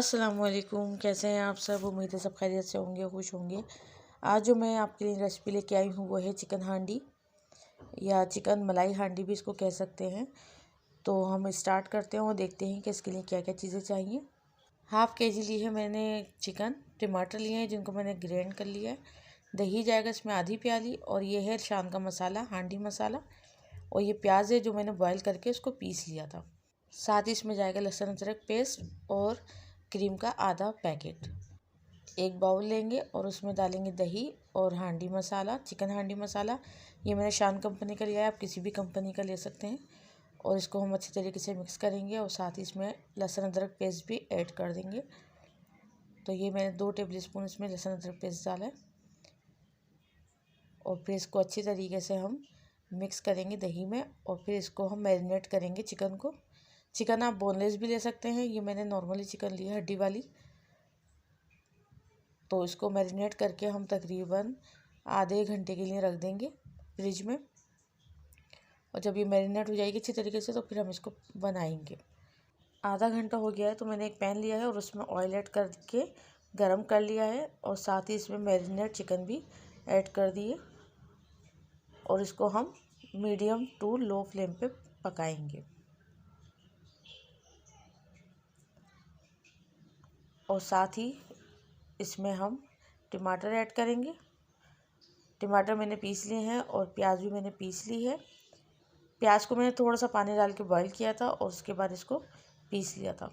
अस्सलामुअलैकुम, कैसे हैं आप सब। उम्मीद है सब खैरियत से होंगे, खुश होंगे। आज जो मैं आपके लिए रेसिपी लेके आई हूँ वो है चिकन हांडी या चिकन मलाई हांडी भी इसको कह सकते हैं। तो हम स्टार्ट करते हैं और देखते हैं कि इसके लिए क्या क्या चीज़ें चाहिए। हाफ़ केजी ली है मैंने चिकन। टमाटर लिए हैं जिनको मैंने ग्राइंड कर लिया है। दही जाएगा इसमें आधी प्याली, और ये है शान का मसाला, हांडी मसाला। और ये प्याज है जो मैंने बॉयल करके उसको पीस लिया था। साथ ही इसमें जाएगा लहसुन अदरक पेस्ट और क्रीम का आधा पैकेट। एक बाउल लेंगे और उसमें डालेंगे दही और हांडी मसाला, चिकन हांडी मसाला। ये मैंने शान कंपनी का लिया है, आप किसी भी कंपनी का ले सकते हैं। और इसको हम अच्छी तरीके से मिक्स करेंगे और साथ ही इसमें लहसुन अदरक पेस्ट भी ऐड कर देंगे। तो ये मैंने 2 टेबल स्पून इसमें लहसुन अदरक पेस्ट डाला है। और फिर इसको अच्छी तरीके से हम मिक्स करेंगे दही में, और फिर इसको हम मैरिनेट करेंगे चिकन को। चिकन आप बोनलेस भी ले सकते हैं, ये मैंने नॉर्मली चिकन ली है, हड्डी वाली। तो इसको मैरिनेट करके हम तकरीबन आधे घंटे के लिए रख देंगे फ्रिज में। और जब ये मैरिनेट हो जाएगी अच्छी तरीके से तो फिर हम इसको बनाएंगे। आधा घंटा हो गया है तो मैंने एक पैन लिया है और उसमें ऑयल ऐड करके गरम कर लिया है, और साथ ही इसमें मैरिनेट चिकन भी ऐड कर दिए। और इसको हम मीडियम टू लो फ्लेम पे पकाएंगे। और साथ ही इसमें हम टमाटर ऐड करेंगे। टमाटर मैंने पीस लिए हैं और प्याज भी मैंने पीस ली है। प्याज को मैंने थोड़ा सा पानी डाल के बॉईल किया था और उसके बाद इसको पीस लिया था।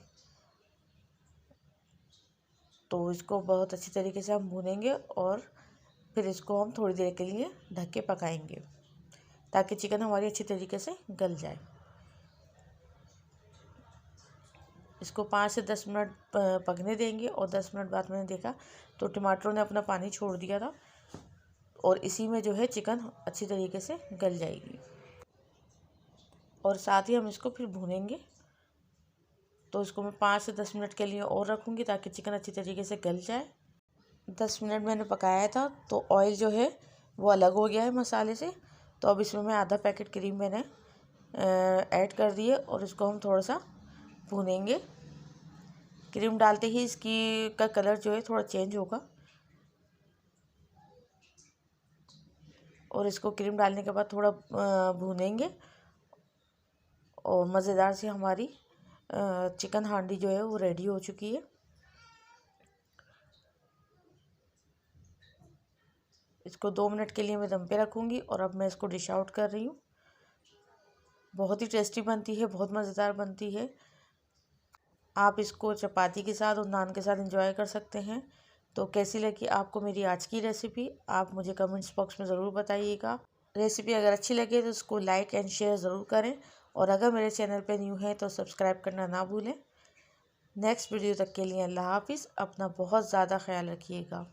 तो इसको बहुत अच्छी तरीके से हम भूनेंगे और फिर इसको हम थोड़ी देर के लिए ढक के पकाएंगे ताकि चिकन हमारी अच्छी तरीके से गल जाए। इसको 5 से 10 मिनट पकने देंगे। और 10 मिनट बाद मैंने देखा तो टमाटरों ने अपना पानी छोड़ दिया था, और इसी में जो है चिकन अच्छी तरीके से गल जाएगी। और साथ ही हम इसको फिर भूनेंगे। तो इसको मैं 5 से 10 मिनट के लिए और रखूँगी ताकि चिकन अच्छी तरीके से गल जाए। 10 मिनट मैंने पकाया था तो ऑयल जो है वो अलग हो गया है मसाले से। तो अब इसमें मैं आधा पैकेट क्रीम मैंने ऐड कर दी है और इसको हम थोड़ा सा भूनेंगे। क्रीम डालते ही इसकी का कलर जो है थोड़ा चेंज होगा। और इसको क्रीम डालने के बाद थोड़ा भूनेंगे, और मज़ेदार सी हमारी चिकन हांडी जो है वो रेडी हो चुकी है। इसको 2 मिनट के लिए मैं दम पे रखूँगी और अब मैं इसको डिश आउट कर रही हूँ। बहुत ही टेस्टी बनती है, बहुत मज़ेदार बनती है। आप इसको चपाती के साथ और नान के साथ एंजॉय कर सकते हैं। तो कैसी लगी आपको मेरी आज की रेसिपी, आप मुझे कमेंट्स बॉक्स में ज़रूर बताइएगा। रेसिपी अगर अच्छी लगे तो उसको लाइक एंड शेयर ज़रूर करें, और अगर मेरे चैनल पे न्यू है तो सब्सक्राइब करना ना भूलें। नेक्स्ट वीडियो तक के लिए अल्लाह हाफिज़। अपना बहुत ज़्यादा ख्याल रखिएगा।